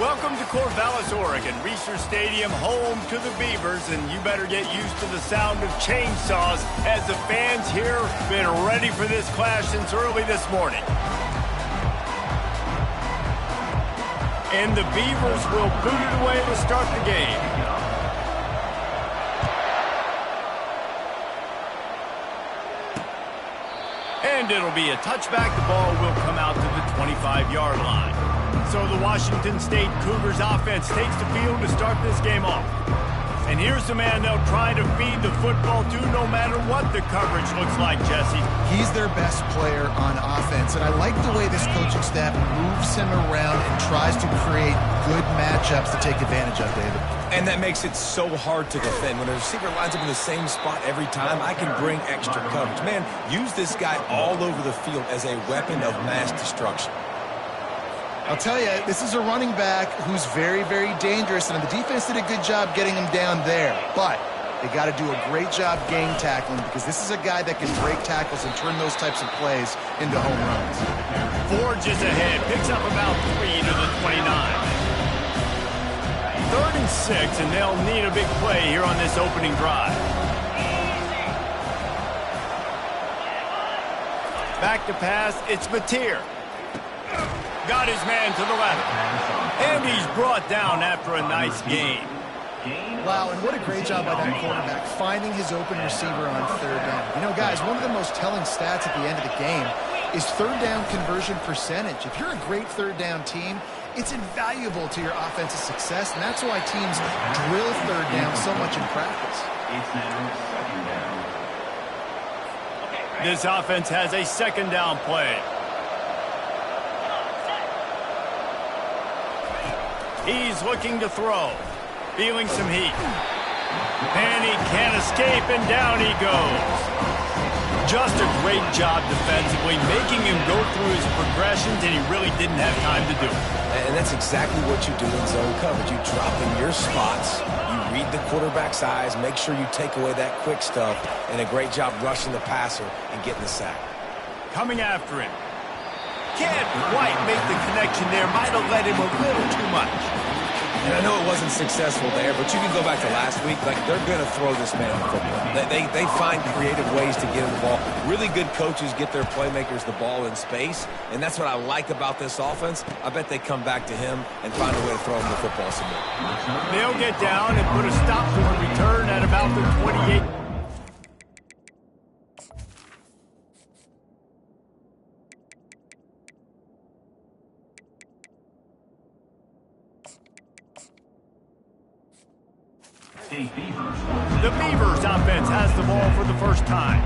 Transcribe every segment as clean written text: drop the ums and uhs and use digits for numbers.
Welcome to Corvallis, Oregon, Research Stadium, home to the Beavers, and you better get used to the sound of chainsaws as the fans here have been ready for this clash since early this morning. And the Beavers will boot it away to start the game. And it'll be a touchback. The ball will come out to the 25-yard line. So the Washington State Cougars offense takes the field to start this game off. And here's the man they'll try to feed the football to no matter what the coverage looks like, Jesse. He's their best player on offense, and I like the way this coaching staff moves him around and tries to create good matchups to take advantage of, David. And that makes it so hard to defend. When a receiver lines up in the same spot every time, I can bring extra coverage. Man, use this guy all over the field as a weapon of mass destruction. I'll tell you, this is a running back who's very, very dangerous, and the defense did a good job getting him down there. But they got to do a great job gang tackling because this is a guy that can break tackles and turn those types of plays into home runs. Forges ahead, picks up about 3 to the 29. 3rd and 6, and they'll need a big play here on this opening drive. Back to pass, it's Mateer. Got his man to the left. And he's brought down after a nice gain. Wow, and what a great job by that quarterback, finding his open receiver on 3rd down. You know, guys, one of the most telling stats at the end of the game is 3rd down conversion percentage. If you're a great 3rd down team, it's invaluable to your offensive success, and that's why teams drill 3rd down so much in practice. This offense has a 2nd down play. He's looking to throw. Feeling some heat. And he can't escape, and down he goes. Just a great job defensively, making him go through his progressions, and he really didn't have time to do it. And that's exactly what you do in zone coverage. You drop in your spots, you read the quarterback's eyes, make sure you take away that quick stuff, and a great job rushing the passer and getting the sack. Coming after him. Can't quite make the connection there. Might have led him a little too much. And I know it wasn't successful there, but you can go back to last week. Like, they're going to throw this man the football. They find creative ways to get him the ball. Really good coaches get their playmakers the ball in space, and that's what I like about this offense. I bet they come back to him and find a way to throw him the football some more. They'll get down and put a stop to the return at about the 28. The Beavers offense has the ball for the first time.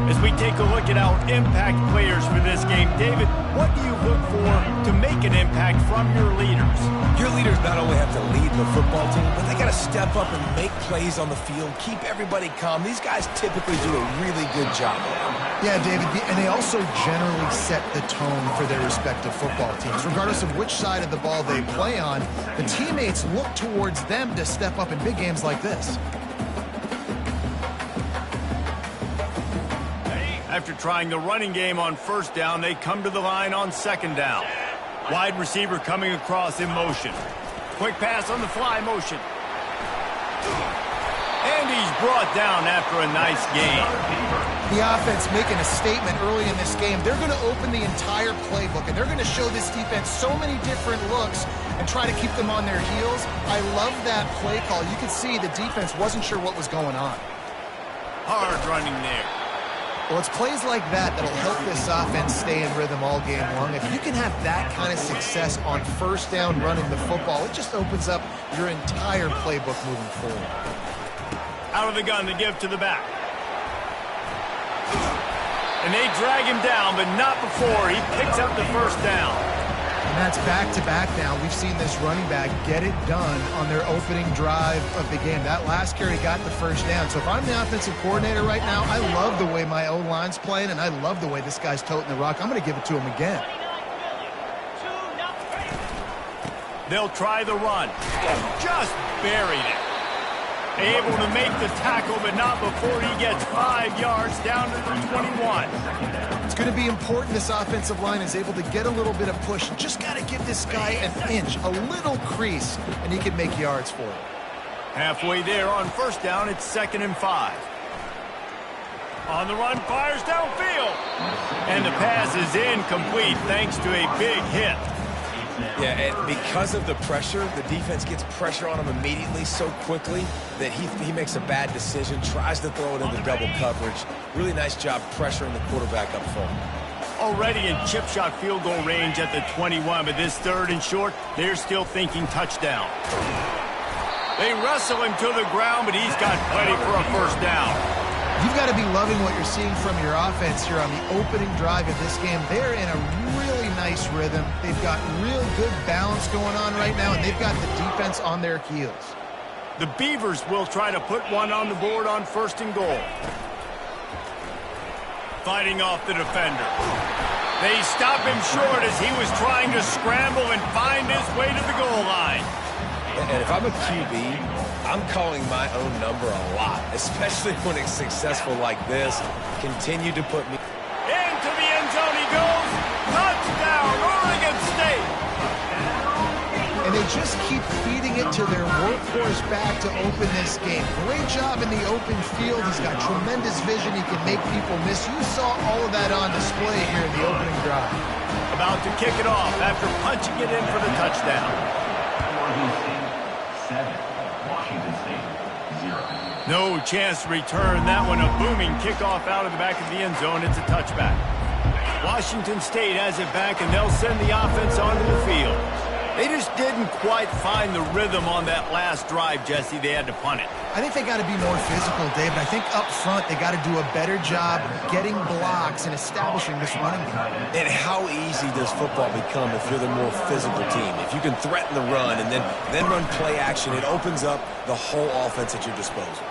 As we take a look at our impact players for this game, David, what do you look for to make an impact from your leaders? Your leaders not only have to lead the football team, but they got to step up and make plays on the field, keep everybody calm. These guys typically do a really good job of that. Yeah, David, and they also generally set the tone for their respective football teams. Regardless of which side of the ball they play on, the teammates look towards them to step up in big games like this. After trying the running game on 1st down, they come to the line on 2nd down. Wide receiver coming across in motion. Quick pass on the fly motion. And he's brought down after a nice gain. The offense making a statement early in this game. They're going to open the entire playbook, and they're going to show this defense so many different looks and try to keep them on their heels. I love that play call. You could see the defense wasn't sure what was going on. Hard running there. Well, it's plays like that that'll help this offense stay in rhythm all game long. If you can have that kind of success on 1st down running the football, it just opens up your entire playbook moving forward. Out of the gun to give to the back. And they drag him down, but not before he picks up the 1st down. And that's back-to-back now. We've seen this running back get it done on their opening drive of the game. That last carry got the 1st down. So if I'm the offensive coordinator right now, I love the way my O-line's playing, and I love the way this guy's toting the rock. I'm going to give it to him again. They'll try the run. Just buried it. Able to make the tackle, but not before he gets 5 yards down to the 21. It's going to be important this offensive line is able to get a little bit of push. Just got to give this guy an inch, a little crease, and he can make yards for it. Halfway there on first down, it's 2nd and 5. On the run, fires downfield. And the pass is incomplete thanks to a big hit. Yeah, and because of the pressure, the defense gets pressure on him immediately so quickly that he makes a bad decision, tries to throw it into double coverage. Really nice job pressuring the quarterback up front. Already in chip shot field goal range at the 21, but this 3rd and short, they're still thinking touchdown. They wrestle him to the ground, but he's got plenty for a first down. You've got to be loving what you're seeing from your offense here on the opening drive of this game. They're in a really nice rhythm. They've got real good balance going on right now, and they've got the defense on their heels. The Beavers will try to put one on the board on 1st and goal. Fighting off the defender. They stop him short as he was trying to scramble and find his way to the goal line. And if I'm a QB, I'm calling my own number a lot, especially when it's successful like this. Continue to put me into the end zone he goes. Touchdown, Oregon State. And they just keep feeding it to their workhorse back to open this game. Great job in the open field. He's got tremendous vision. He can make people miss. You saw all of that on display here in the opening drive. About to kick it off after punching it in for the touchdown. 7, Washington State, 0. No chance to return that one. A booming kickoff out of the back of the end zone. It's a touchback. Washington State has it back, and they'll send the offense onto the field. They just didn't quite find the rhythm on that last drive, Jesse. They had to punt it. I think they got to be more physical, David. I think up front they got to do a better job getting blocks and establishing this running game. And how easy does football become if you're the more physical team? If you can threaten the run and then run play action, it opens up the whole offense at your disposal.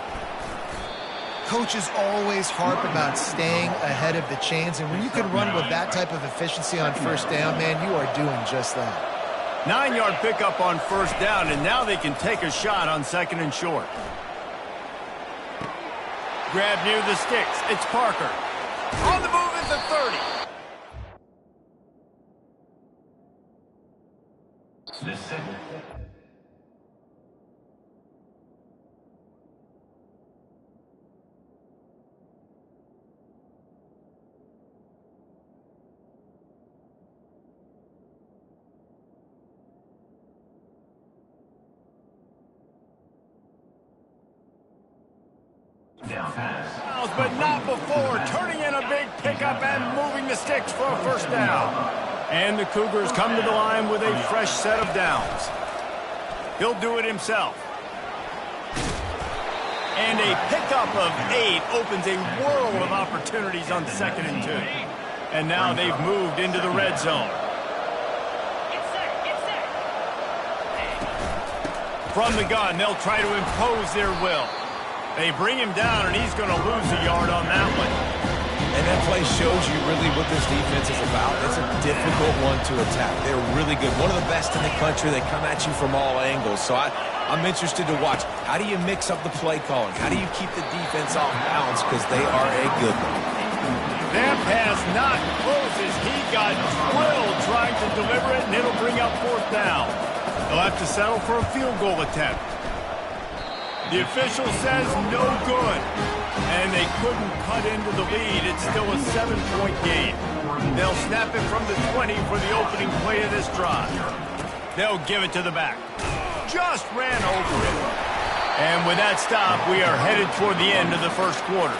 Coaches always harp about staying ahead of the chains, and when you can run with that type of efficiency on first down, man, you are doing just that. 9-yard pickup on first down, and now they can take a shot on 2nd and short. Grab near the sticks. It's Parker. On the move at the 30. The 7. Down pass. But not before turning in a big pickup and moving the sticks for a first down. And the Cougars come to the line with a fresh set of downs. He'll do it himself. And a pickup of 8 opens a world of opportunities on 2nd and 2. And now they've moved into the red zone. From the gun, they'll try to impose their will. They bring him down, and he's going to lose a yard on that one. And that play shows you really what this defense is about. It's a difficult one to attack. They're really good. One of the best in the country. They come at you from all angles. So I'm interested to watch. How do you mix up the play calling? How do you keep the defense off balance? Because they are a good one. That pass not close as he got drilled trying to deliver it, and it'll bring up 4th down. They'll have to settle for a field goal attempt. The official says no good, and they couldn't cut into the lead. It's still a 7-point game. They'll snap it from the 20 for the opening play of this drive. They'll give it to the back. Just ran over it. And with that stop, we are headed toward the end of the first quarter.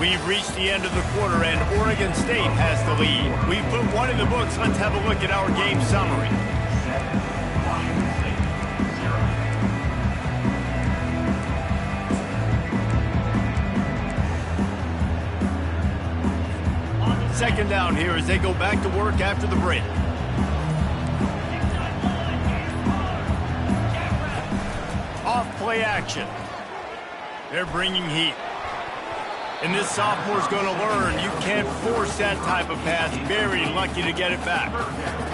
We've reached the end of the quarter, and Oregon State has the lead. We've put one in the books. Let's have a look at our game summary. Second down here as they go back to work after the break. Off play action. They're bringing heat. And this sophomore's going to learn you can't force that type of pass. Very lucky to get it back.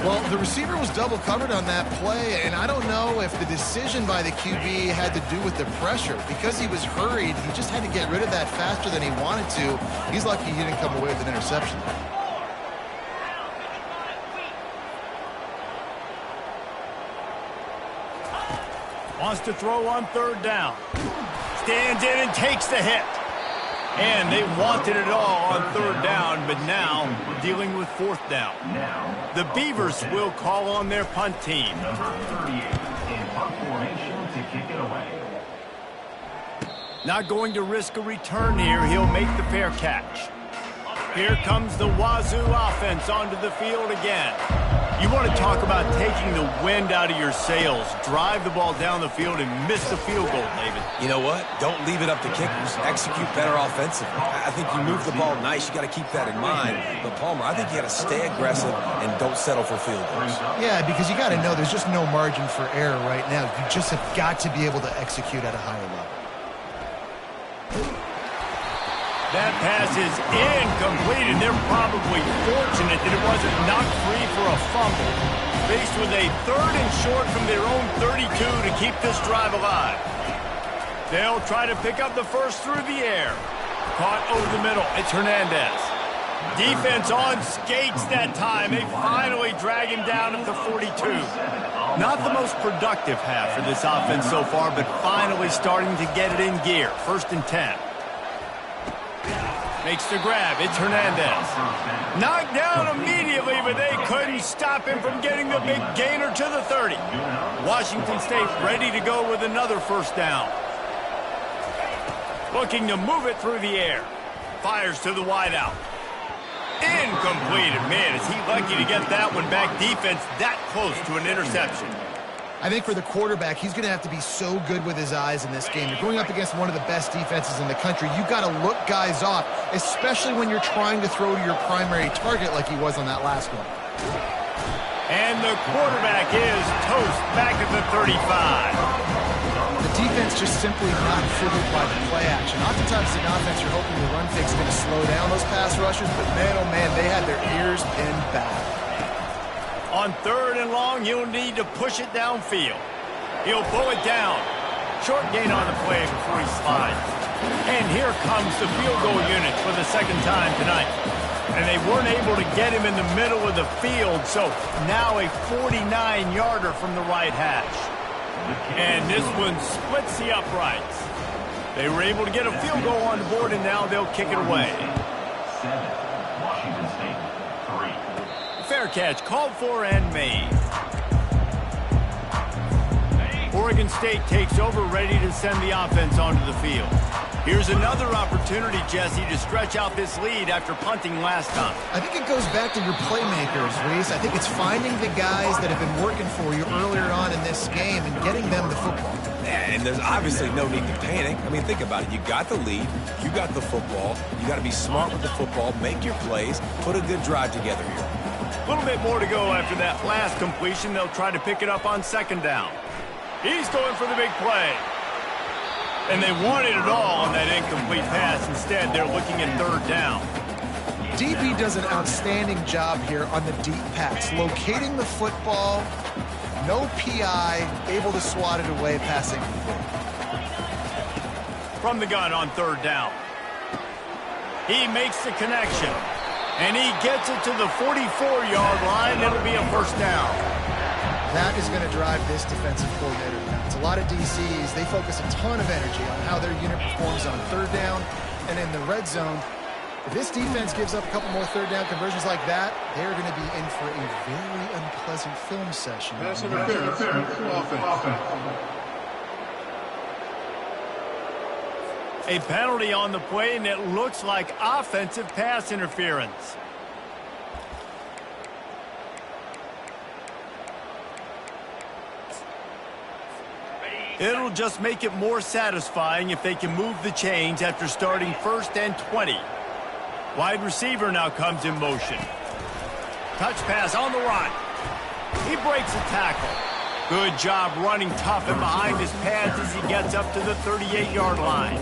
Well, the receiver was double covered on that play, and I don't know if the decision by the QB had to do with the pressure. Because he was hurried, he just had to get rid of that faster than he wanted to. He's lucky he didn't come away with an interception. Wants to throw on third down. Stands in and takes the hit. And they wanted it all on third down, but now dealing with fourth down. The Beavers will call on their punt team. Number 38 in punt formation to kick it away. Not going to risk a return here. He'll make the fair catch. Here comes the Wazoo offense onto the field again. You want to talk about taking the wind out of your sails. Drive the ball down the field and miss the field goal, David. You know what? Don't leave it up to kickers. Execute better offensively. I think you move the ball nice. You got to keep that in mind. But, Palmer, I think you got to stay aggressive and don't settle for field goals. Yeah, because you got to know there's just no margin for error right now. You just have got to be able to execute at a higher level. That pass is incomplete, and they're probably fortunate that it wasn't knocked free for a fumble. Faced with a third and short from their own 32 to keep this drive alive. They'll try to pick up the first through the air. Caught over the middle. It's Hernandez. Defense on skates that time. They finally drag him down at the 42. Not the most productive half for this offense so far, but finally starting to get it in gear. 1st and 10. Makes the grab. It's Hernandez. Knocked down immediately, but they couldn't stop him from getting the big gainer to the 30. Washington State ready to go with another first down. Looking to move it through the air. Fires to the wideout. Incomplete. And man, is he lucky to get that one back. Defense that close to an interception. I think for the quarterback, he's going to have to be so good with his eyes in this game. You're going up against one of the best defenses in the country. You've got to look guys off, especially when you're trying to throw to your primary target like he was on that last one. And the quarterback is toast back at the 35. The defense just simply not fooled by the play action. Oftentimes in offense, you're hoping the run fake is going to slow down those pass rushers, but man, oh man, they had their ears pinned back. On 3rd and long, he'll need to push it downfield. He'll pull it down. Short gain on the play before he slides. And here comes the field goal unit for the second time tonight. And they weren't able to get him in the middle of the field, so now a 49-yarder from the right hash. And this one splits the uprights. They were able to get a field goal on the board, and now they'll kick it away. 7, Washington State, 3. Fair catch called for and made. Oregon State takes over, ready to send the offense onto the field. Here's another opportunity, Jesse, to stretch out this lead after punting last time. I think it goes back to your playmakers, Reese. I think it's finding the guys that have been working for you earlier on in this game and getting them the football. And there's obviously no need to panic. I mean, think about it. You got the lead. You got the football. You got to be smart with the football. Make your plays. Put a good drive together here. A little bit more to go after that last completion. They'll try to pick it up on 2nd down. He's going for the big play. And they wanted it all on that incomplete pass. Instead, they're looking at 3rd down. DB does an outstanding job here on the deep pass. Locating the football, no PI, able to swat it away, passing. From the gun on 3rd down. He makes the connection. And he gets it to the 44-yard line. It'll be a first down. That is going to drive this defensive coordinator nuts. A lot of DCs, they focus a ton of energy on how their unit performs on 3rd down and in the red zone. If this defense gives up a couple more 3rd down conversions like that, they're going to be in for a very unpleasant film session. Pass interference. Offense. A penalty on the play, and it looks like offensive pass interference. It'll just make it more satisfying if they can move the chains after starting 1st and 20. Wide receiver now comes in motion. Touch pass on the run. He breaks a tackle. Good job running tough and behind his pads as he gets up to the 38-yard line.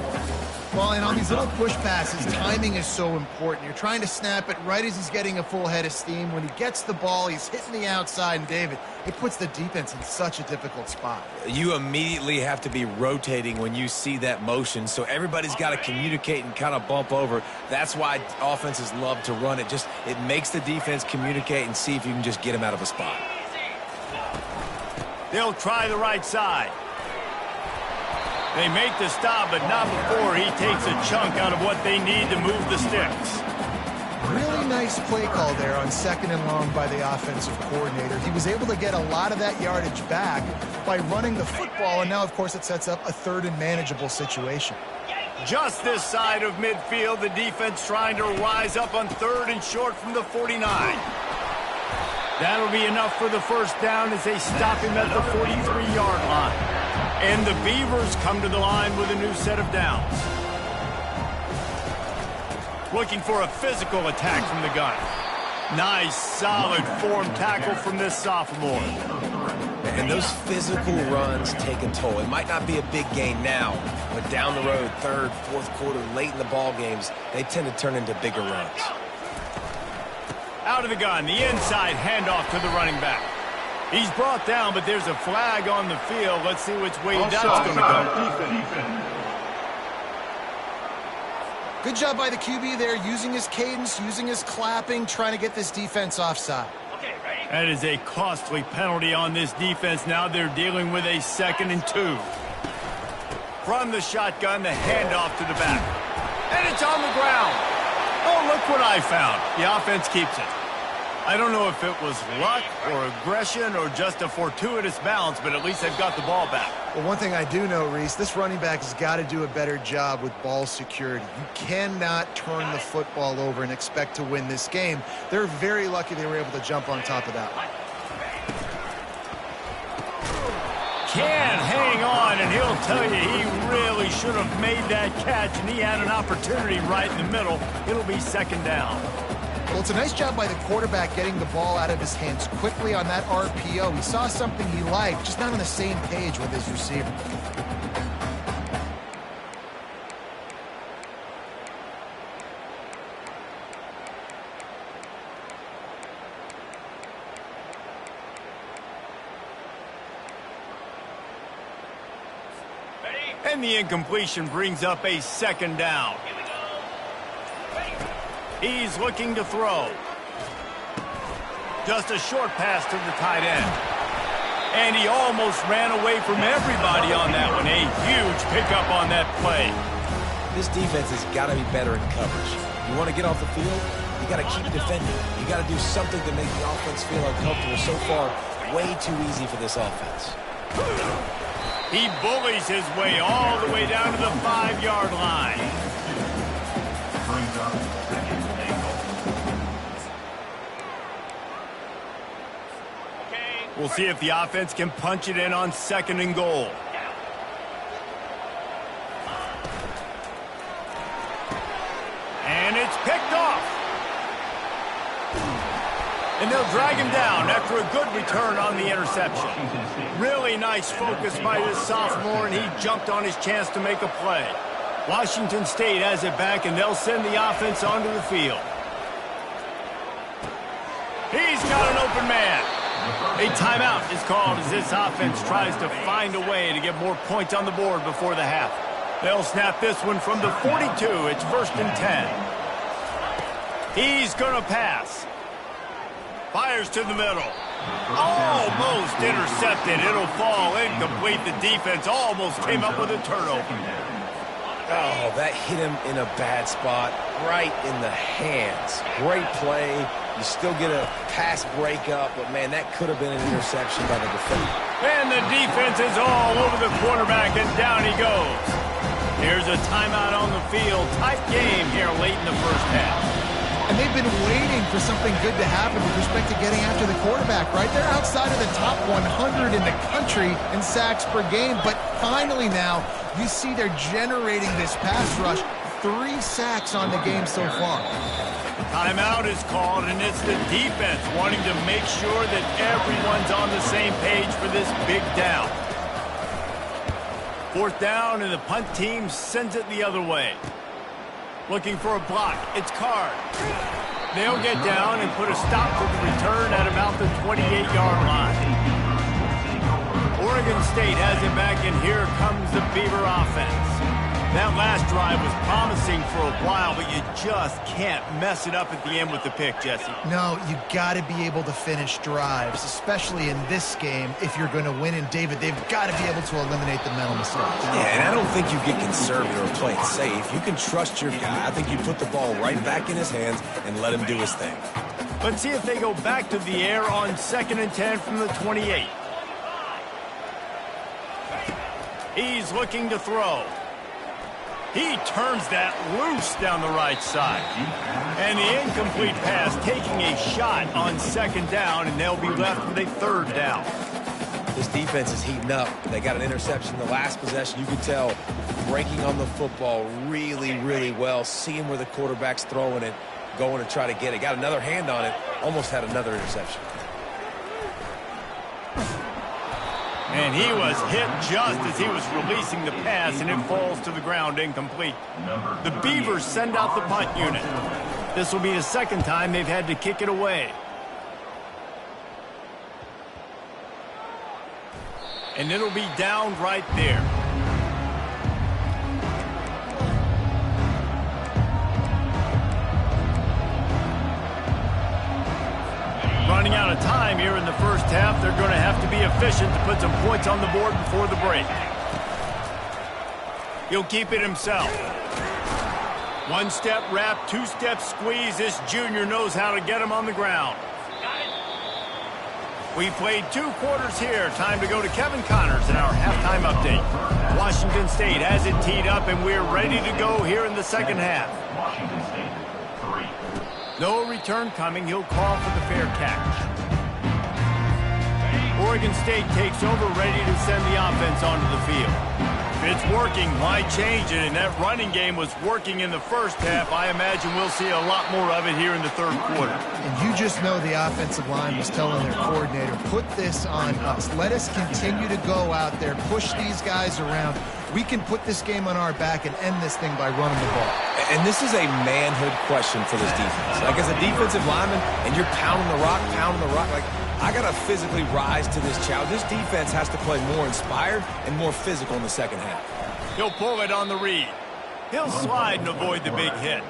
Well, and on these little push passes, timing is so important. You're trying to snap it right as he's getting a full head of steam. When he gets the ball, he's hitting the outside, and David, it puts the defense in such a difficult spot. You immediately have to be rotating when you see that motion, so everybody's got to communicate and kind of bump over. That's why offenses love to run it. It makes the defense communicate and see if you can just get him out of a spot. They'll try the right side. They make the stop, but not before he takes a chunk out of what they need to move the sticks. Really nice play call there on 2nd and long by the offensive coordinator. He was able to get a lot of that yardage back by running the football, and now, of course, it sets up a 3rd and manageable situation. Just this side of midfield, the defense trying to rise up on 3rd and short from the 49. That'll be enough for the first down as they stop him at the 43-yard line. And the Beavers come to the line with a new set of downs. Looking for a physical attack from the gun. Nice, solid form tackle from this sophomore. And those physical runs take a toll. It might not be a big gain now, but down the road, 3rd, 4th quarter, late in the ball games, they tend to turn into bigger runs. Out of the gun, the inside handoff to the running back. He's brought down, but there's a flag on the field. Let's see which way that's going to go. Good job by the QB there, using his cadence, using his clapping, trying to get this defense offside. That is a costly penalty on this defense. Now they're dealing with a 2nd and 2. From the shotgun, the handoff to the back. And it's on the ground. Oh, look what I found. The offense keeps it. I don't know if it was luck or aggression or just a fortuitous bounce, but at least they've got the ball back. Well, one thing I do know, Reese, this running back has got to do a better job with ball security. You cannot turn the football over and expect to win this game. They're very lucky they were able to jump on top of that one. Can hang on, and he'll tell you he really should have made that catch, and he had an opportunity right in the middle. It'll be 2nd down. Well, it's a nice job by the quarterback getting the ball out of his hands quickly on that RPO. He saw something he liked, just not on the same page with his receiver. And the incompletion brings up a 2nd down. He's looking to throw. Just a short pass to the tight end. And he almost ran away from everybody on that one. A huge pickup on that play. This defense has got to be better in coverage. You want to get off the field, you got to keep defending. You got to do something to make the offense feel uncomfortable. So far, way too easy for this offense. He bullies his way all the way down to the 5-yard line. Brings up 2nd and goal. We'll see if the offense can punch it in on 2nd and goal. And it's picked off. And they'll drag him down after a good return on the interception. Really nice focus by this sophomore, and he jumped on his chance to make a play. Washington State has it back, and they'll send the offense onto the field. He's got an open man. A timeout is called as this offense tries to find a way to get more points on the board before the half. They'll snap this one from the 42. It's 1st and 10. He's going to pass. Fires to the middle. Almost intercepted. It'll fall incomplete. The defense almost came up with a turnover. Oh, that hit him in a bad spot, right in the hands. Great play. You still get a pass breakup, but, man, that could have been an interception by the defender. And the defense is all over the quarterback, and down he goes. Here's a timeout on the field. Tight game here late in the first half. And they've been waiting for something good to happen with respect to getting after the quarterback, right? They're outside of the top 100 in the country in sacks per game, but finally now you see they're generating this pass rush. 3 sacks on the game so far. Timeout is called, and it's the defense wanting to make sure that everyone's on the same page for this big down. Fourth down, and the punt team sends it the other way. Looking for a block. It's Card. They'll get down and put a stop to the return at about the 28-yard line. Oregon State has it back, and here comes the Beaver offense. That last drive was promising for a while, but you just can't mess it up at the end with the pick, Jesse. No, you got to be able to finish drives, especially in this game. If you're going to win, and David, they've got to be able to eliminate the mental mistakes. Yeah, and I don't think you get conservative or play it safe. You can trust your guy. I think you put the ball right back in his hands and let him do his thing. Let's see if they go back to the air on 2nd and 10 from the 28. He's looking to throw. He turns that loose down the right side. And the incomplete pass taking a shot on 2nd down, and they'll be left with a 3rd down. This defense is heating up. They got an interception the last possession. You could tell breaking on the football really, really well, seeing where the quarterback's throwing it, going to try to get it. Got another hand on it, almost had another interception. And he was hit just as he was releasing the pass, and it falls to the ground incomplete. The Beavers send out the punt unit. This will be the 2nd time they've had to kick it away. And it'll be down right there. Running out of time here in the first half. They're going to have to be efficient to put some points on the board before the break. He'll keep it himself. 1-step wrap, 2-step squeeze. This junior knows how to get him on the ground. We played 2 quarters here. Time to go to Kevin Connors in our halftime update. Washington State has it teed up, and we're ready to go here in the 2nd half. Washington State, 3. No return coming. He'll call for the fair catch. Oregon State takes over, ready to send the offense onto the field. If it's working, why change it? And that running game was working in the first half. I imagine we'll see a lot more of it here in the 3rd quarter. And you just know the offensive line was telling their coordinator, put this on us. Let us continue to go out there, push these guys around. We can put this game on our back and end this thing by running the ball. And this is a manhood question for this defense. Like, as a defensive lineman, and you're pounding the rock, like, I got to physically rise to this challenge. This defense has to play more inspired and more physical in the 2nd half. He'll pull it on the read. He'll slide and avoid the big hit.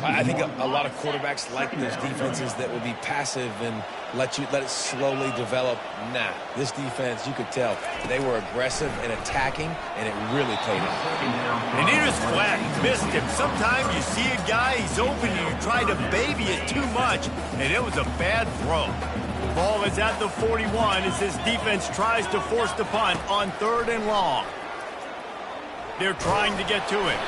I think a lot of quarterbacks like those defenses that will be passive and let it slowly develop. Nah, this defense, you could tell, they were aggressive and attacking, and it really paid off. And he just flat missed him. Sometimes you see a guy, he's open, and you try to baby it too much, and it was a bad throw. Ball is at the 41 as this defense tries to force the punt on 3rd and long. They're trying to get to it.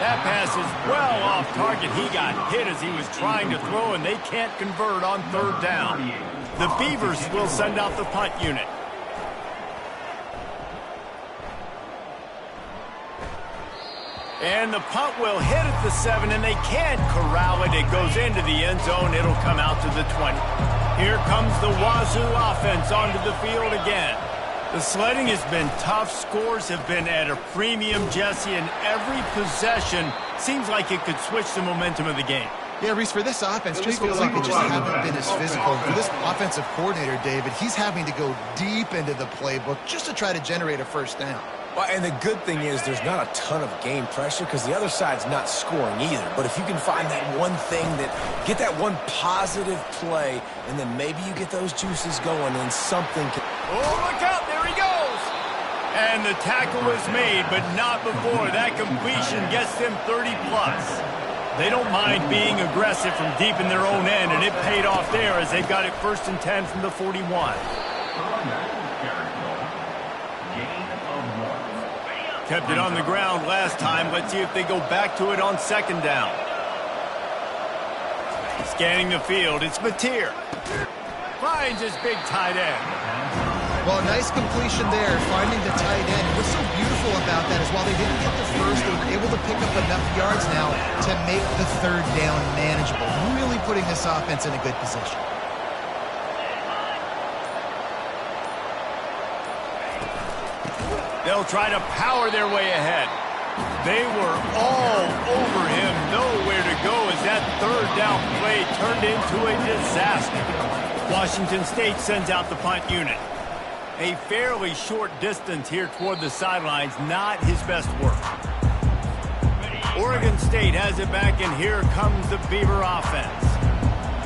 That pass is well off target. He got hit as he was trying to throw, and they can't convert on 3rd down. The Beavers will send out the punt unit. And the punt will hit at the 7, and they can't corral it. It goes into the end zone. It'll come out to the 20. Here comes the Wazoo offense onto the field again. The sledding has been tough. Scores have been at a premium, Jesse, and every possession seems like it could switch the momentum of the game. Yeah, Reese, for this offense, just feels like it just haven't been as physical. For this offensive coordinator, David, he's having to go deep into the playbook just to try to generate a 1st down. Well, and the good thing is there's not a ton of game pressure because the other side's not scoring either. But if you can find that one thing get that one positive play, and then maybe you get those juices going and something can... Oh, look out, there he goes! And the tackle is made, but not before. That completion gets them 30-plus. They don't mind being aggressive from deep in their own end, and it paid off there as they've got it 1st and 10 from the 41. Kept it on the ground last time. Let's see if they go back to it on 2nd down. Scanning the field, it's Mateer. Finds his big tight end. Well, nice completion there, finding the tight end. What's so beautiful about that is while they didn't get the first, they were able to pick up enough yards now to make the 3rd down manageable. Really putting this offense in a good position. They'll try to power their way ahead. They were all over him, nowhere to go as that third down play turned into a disaster. Washington State sends out the punt unit. A fairly short distance here toward the sidelines, not his best work. Oregon State has it back, and here comes the Beaver offense.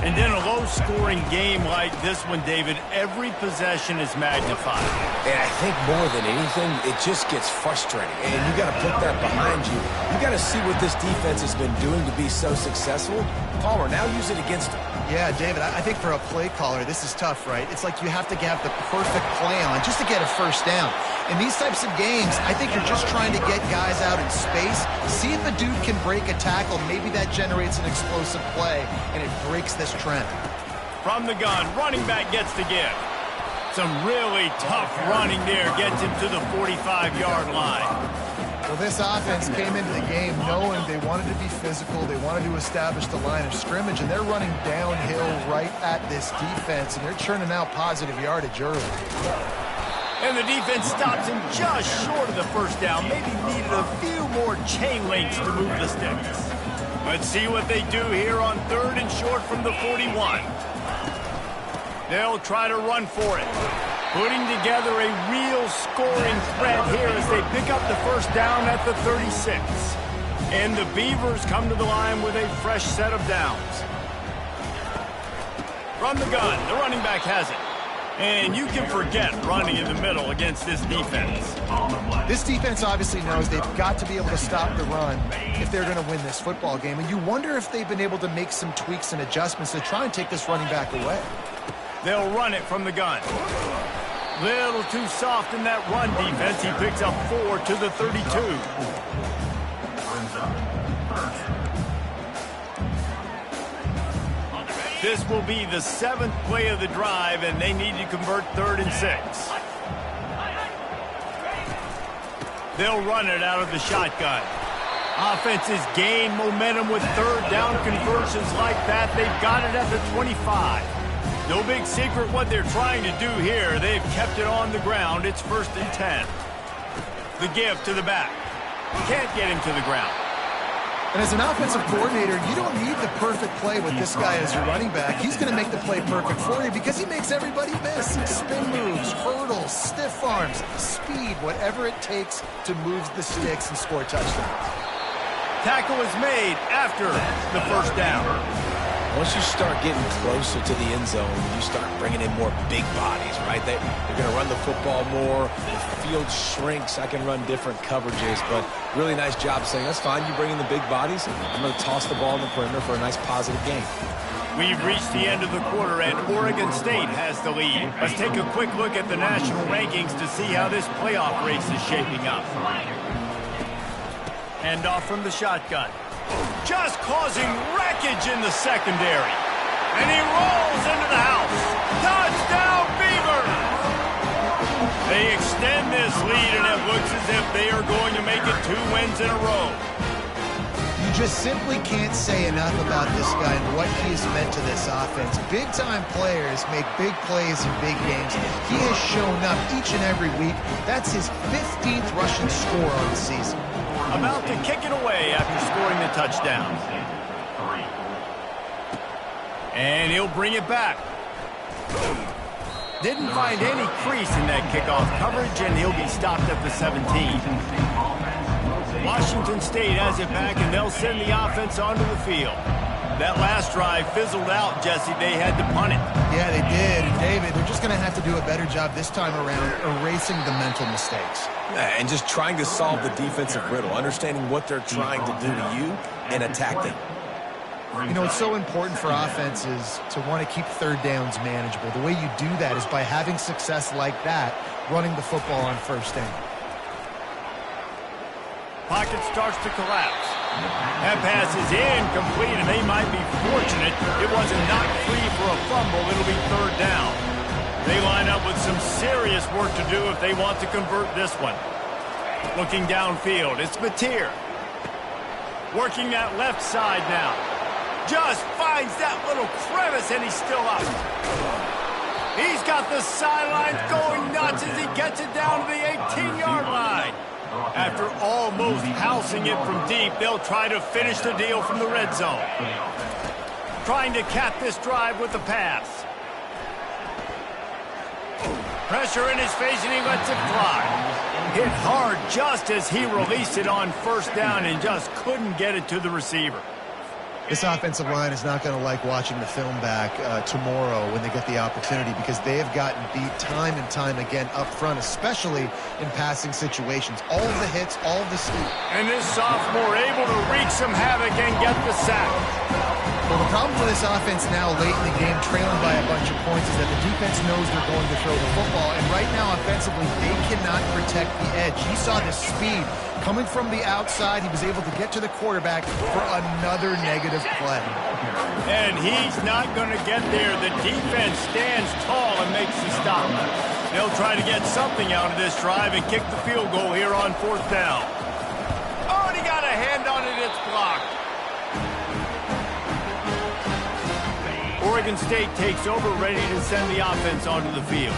And in a low-scoring game like this one, David, every possession is magnified. And I think more than anything, it just gets frustrating. And you got to put that behind you. You got to see what this defense has been doing to be so successful. Palmer, now use it against them. Yeah, David, I think for a play caller, this is tough, right? It's like you have to have the perfect play on just to get a first down. In these types of games, I think you're just trying to get guys out in space, see if a dude can break a tackle. Maybe that generates an explosive play, and it breaks this trend. From the gun, running back gets the give. Some really tough running there gets him to the 45-yard line. Well, this offense came into the game knowing they wanted to be physical, they wanted to establish the line of scrimmage, and they're running downhill right at this defense, and they're churning out positive yardage early. And the defense stops him just short of the first down. Maybe needed a few more chain links to move the sticks. Let's see what they do here on 3rd and short from the 41. They'll try to run for it. Putting together a real scoring threat here as they pick up the first down at the 36. And the Beavers come to the line with a fresh set of downs. From the gun, the running back has it. And you can forget running in the middle against this defense. This defense obviously knows they've got to be able to stop the run if they're going to win this football game. And you wonder if they've been able to make some tweaks and adjustments to try and take this running back away. They'll run it from the gun. Little too soft in that run defense. He picks up 4 to the 32. This will be the 7th play of the drive, and they need to convert 3rd and 6. They'll run it out of the shotgun. Offenses gain momentum with 3rd down conversions like that. They've got it at the 25. No big secret what they're trying to do here. They've kept it on the ground. It's 1st and 10. The give to the back. Can't get him to the ground. And as an offensive coordinator, you don't need the perfect play with this guy as your running back. He's going to make the play perfect for you because he makes everybody miss. Spin moves, hurdles, stiff arms, speed, whatever it takes to move the sticks and score touchdowns. Tackle is made after the first down. Once you start getting closer to the end zone, you start bringing in more big bodies, right? They're going to run the football more. The field shrinks. I can run different coverages, but really nice job saying, that's fine. You bring in the big bodies. I'm going to toss the ball in the perimeter for a nice positive game. We've reached the end of the quarter, and Oregon State has the lead. Let's take a quick look at the national rankings to see how this playoff race is shaping up. Hand off from the shotgun. Just causing wreckage in the secondary. And he rolls into the house. Touchdown, Beavers! They extend this lead, and it looks as if they are going to make it 2 wins in a row. You just simply can't say enough about this guy and what he has meant to this offense. Big-time players make big plays in big games. He has shown up each and every week. That's his 15th rushing score on the season. About to kick it away after scoring the touchdown. And he'll bring it back. Didn't find any crease in that kickoff coverage, and he'll be stopped at the 17. Washington State has it back, and they'll send the offense onto the field. That last drive fizzled out, Jesse. They had to punt it. Yeah, they did. And David, they're just going to have to do a better job this time around erasing the mental mistakes. And just trying to solve the defensive riddle, understanding what they're trying to do to you and attack them. You know, it's so important for offenses to want to keep 3rd downs manageable. The way you do that is by having success like that, running the football on 1st down. Pocket starts to collapse. That pass is incomplete, and they might be fortunate it wasn't knocked free for a fumble. It'll be 3rd down. They line up with some serious work to do if they want to convert this one. Looking downfield, it's Mateer. Working that left side now. Just finds that little crevice, and he's still up. He's got the sidelines going nuts as he gets it down to the 18-yard line. goes housing it from deep. They'll try to finish the deal from the red zone. Trying to cap this drive with the pass. Pressure in his face, and he lets it fly. Hit hard just as he released it on first down and just couldn't get it to the receiver. This offensive line is not going to like watching the film back tomorrow when they get the opportunity, because they have gotten beat time and time again up front, especially in passing situations. All of the hits, all of the steal. And this sophomore able to wreak some havoc and get the sack. Well, the problem for this offense now late in the game, trailing by a bunch of points, is that the defense knows they're going to throw the football. And right now, offensively, they cannot protect the edge. He saw the speed coming from the outside. He was able to get to the quarterback for another negative play. And he's not going to get there. The defense stands tall and makes the stop. They'll try to get something out of this drive and kick the field goal here on fourth down. Oh, and he got a hand on it. It's blocked. Oregon State takes over, ready to send the offense onto the field.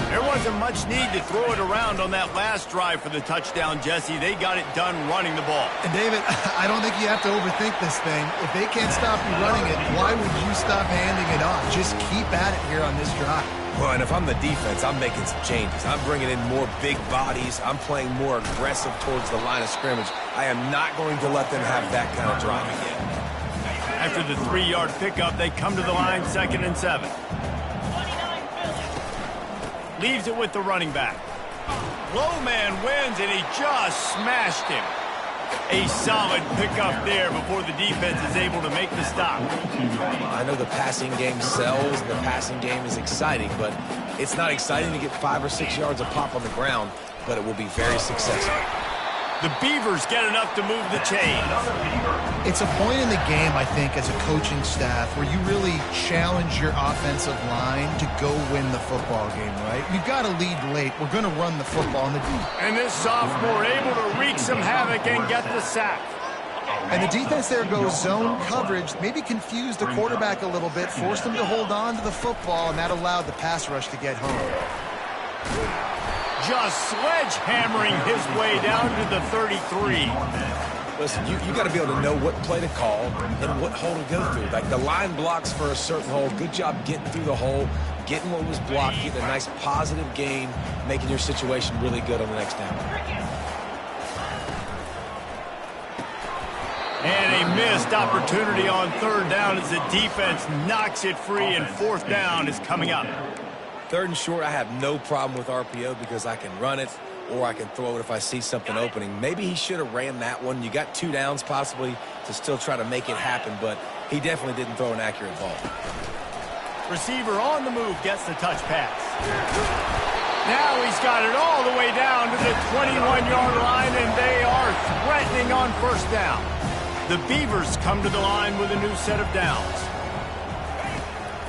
There wasn't much need to throw it around on that last drive for the touchdown, Jesse. They got it done running the ball. And, David, I don't think you have to overthink this thing. If they can't stop you running it, why would you stop handing it off? Just keep at it here on this drive. Well, and if I'm the defense, I'm making some changes. I'm bringing in more big bodies. I'm playing more aggressive towards the line of scrimmage. I am not going to let them have that kind of drive again. After the 3-yard pickup, they come to the line, 2nd and 7. Leaves it with the running back. Low man wins, and he just smashed him. A solid pickup there before the defense is able to make the stop. I know the passing game sells, and the passing game is exciting, but it's not exciting to get 5 or 6 yards of pop on the ground, but it will be very successful. The Beavers get enough to move the chains. It's a point in the game, I think, as a coaching staff where you really challenge your offensive line to go win the football game, right? You've got to lead late. We're going to run the football in the deep. And this sophomore able to wreak some havoc and get the sack. And the defense there goes zone coverage, maybe confused the quarterback a little bit, forced him to hold on to the football, and that allowed the pass rush to get home. Just sledgehammering his way down to the 33. Listen, you got to be able to know what play to call and what hole to go through. Like the line blocks for a certain hole. Good job getting through the hole, getting what was blocked, getting a nice positive gain, making your situation really good on the next down. And a missed opportunity on 3rd down as the defense knocks it free, and 4th down is coming up. 3rd and short, I have no problem with RPO because I can run it or I can throw it if I see something opening. Maybe he should have ran that one. You got 2 downs possibly to still try to make it happen, but he definitely didn't throw an accurate ball. Receiver on the move gets the touch pass. Now he's got it all the way down to the 21-yard line, and they are threatening on 1st down. The Beavers come to the line with a new set of downs.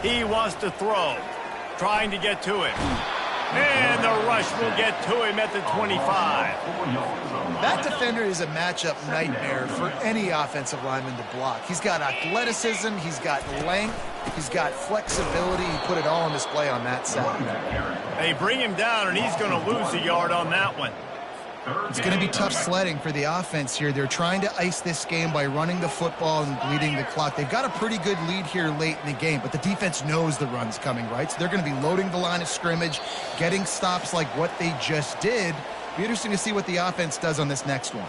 He wants to throw. Trying to get to him. And the rush will get to him at the 25. That defender is a matchup nightmare for any offensive lineman to block. He's got athleticism, he's got length, he's got flexibility. He put it all on display on that side. They bring him down, and he's going to lose a yard on that one. It's going to be tough sledding for the offense here. They're trying to ice this game by running the football and bleeding the clock. They've got a pretty good lead here late in the game, but the defense knows the run's coming, right? So they're going to be loading the line of scrimmage, getting stops like what they just did. Be interesting to see what the offense does on this next one.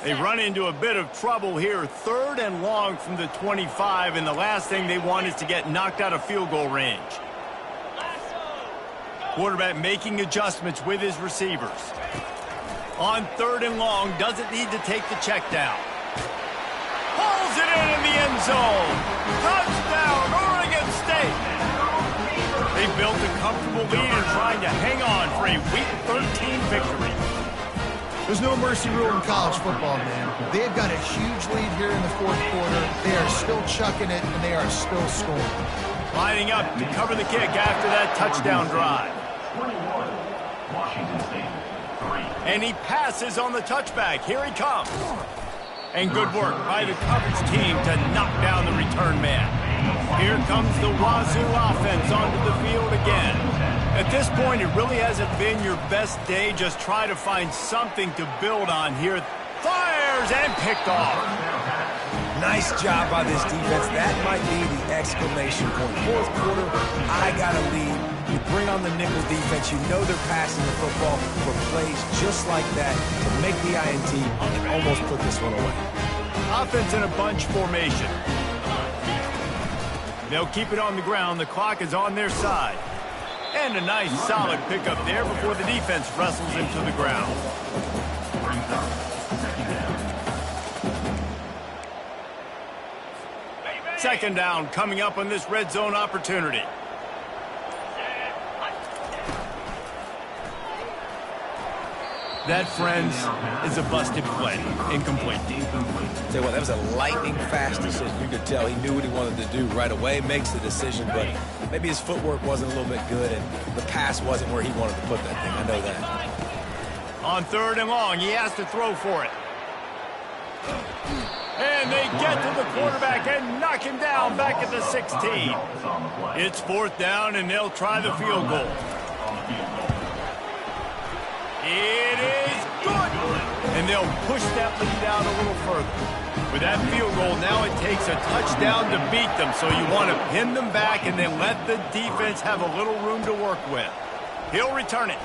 They run into a bit of trouble here. 3rd and long from the 25, and the last thing they want is to get knocked out of field goal range. Quarterback making adjustments with his receivers. On 3rd and long, doesn't need to take the check down. Pulls it in the end zone. Touchdown, Oregon State. They built a comfortable lead and trying to hang on for a Week 13 victory. There's no mercy rule in college football, man. They've got a huge lead here in the 4th quarter. They are still chucking it, and they are still scoring. Lining up to cover the kick after that touchdown drive. And he passes on the touchback. Here he comes. And good work by the coverage team to knock down the return man. Here comes the Wazoo offense onto the field again. At this point, it really hasn't been your best day. Just try to find something to build on here. Fires and picked off. Nice job by this defense. That might be the exclamation point. Fourth quarter, I got a lead. You bring on the nickel defense. You know they're passing the football for plays just like that to make the INT and almost put this one away. Offense in a bunch formation. They'll keep it on the ground. The clock is on their side. And a nice solid pickup there before the defense wrestles him to the ground. Second down coming up on this red zone opportunity. That, friends, is a busted play. Incomplete. Tell you what, that was a lightning-fast decision. You could tell he knew what he wanted to do right away, makes the decision, but maybe his footwork wasn't a little bit good, and the pass wasn't where he wanted to put that thing. I know that. On third and long, he has to throw for it. And they get to the quarterback and knock him down back at the 16. It's fourth down, and they'll try the field goal. It is good. And they'll push that lead out a little further. With that field goal, now it takes a touchdown to beat them, so you want to pin them back and then let the defense have a little room to work with. He'll return it.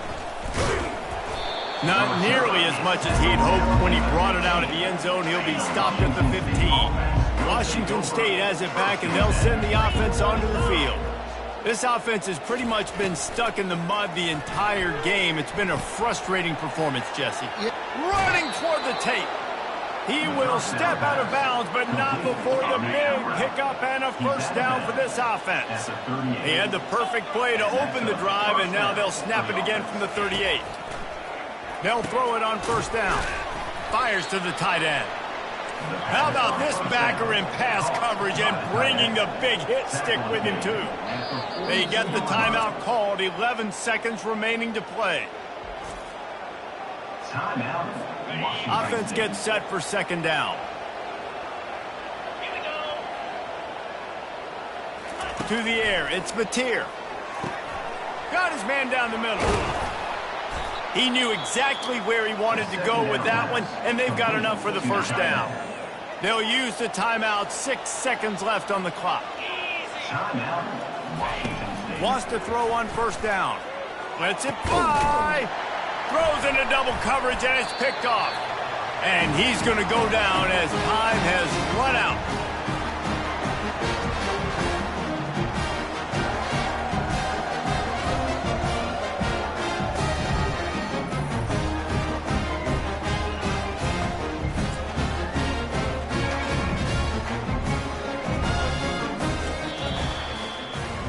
Not nearly as much as he'd hoped when he brought it out of the end zone. He'll be stopped at the 15. Washington State has it back, and they'll send the offense onto the field. This offense has pretty much been stuck in the mud the entire game. It's been a frustrating performance, Jesse. Running toward the tape. He will step out of bounds, but not before the big pickup and a first down for this offense. He had the perfect play to open the drive, and now they'll snap it again from the 38. They'll throw it on first down. Fires to the tight end. How about this backer in pass coverage and bringing the big hit stick with him, too? They get the timeout called. 11 seconds remaining to play. Offense gets set for second down. To the air, it's Mateer. Got his man down the middle. He knew exactly where he wanted to go with that one, and they've got enough for the first down. They'll use the timeout. 6 seconds left on the clock. Wants to throw on first down. Lets it fly. Throws into double coverage, and it's picked off. And he's going to go down as time has run out.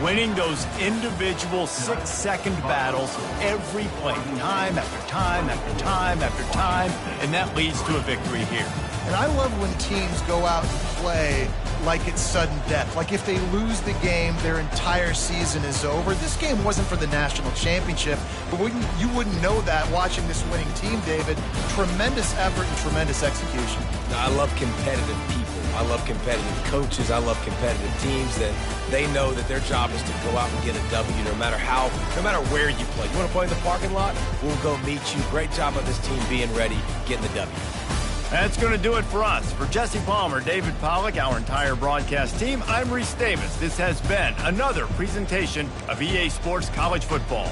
Winning those individual 6-second battles every play, time after time after time after time, and that leads to a victory here. And I love when teams go out and play like it's sudden death. Like if they lose the game, their entire season is over. This game wasn't for the national championship, but you wouldn't know that watching this winning team, David. Tremendous effort and tremendous execution. I love competitive people. I love competitive coaches. I love competitive teams that they know that their job is to go out and get a W no matter where you play. You want to play in the parking lot? We'll go meet you. Great job on this team being ready, getting the W. That's going to do it for us. For Jesse Palmer, David Pollack, our entire broadcast team, I'm Reese Davis. This has been another presentation of EA Sports College Football.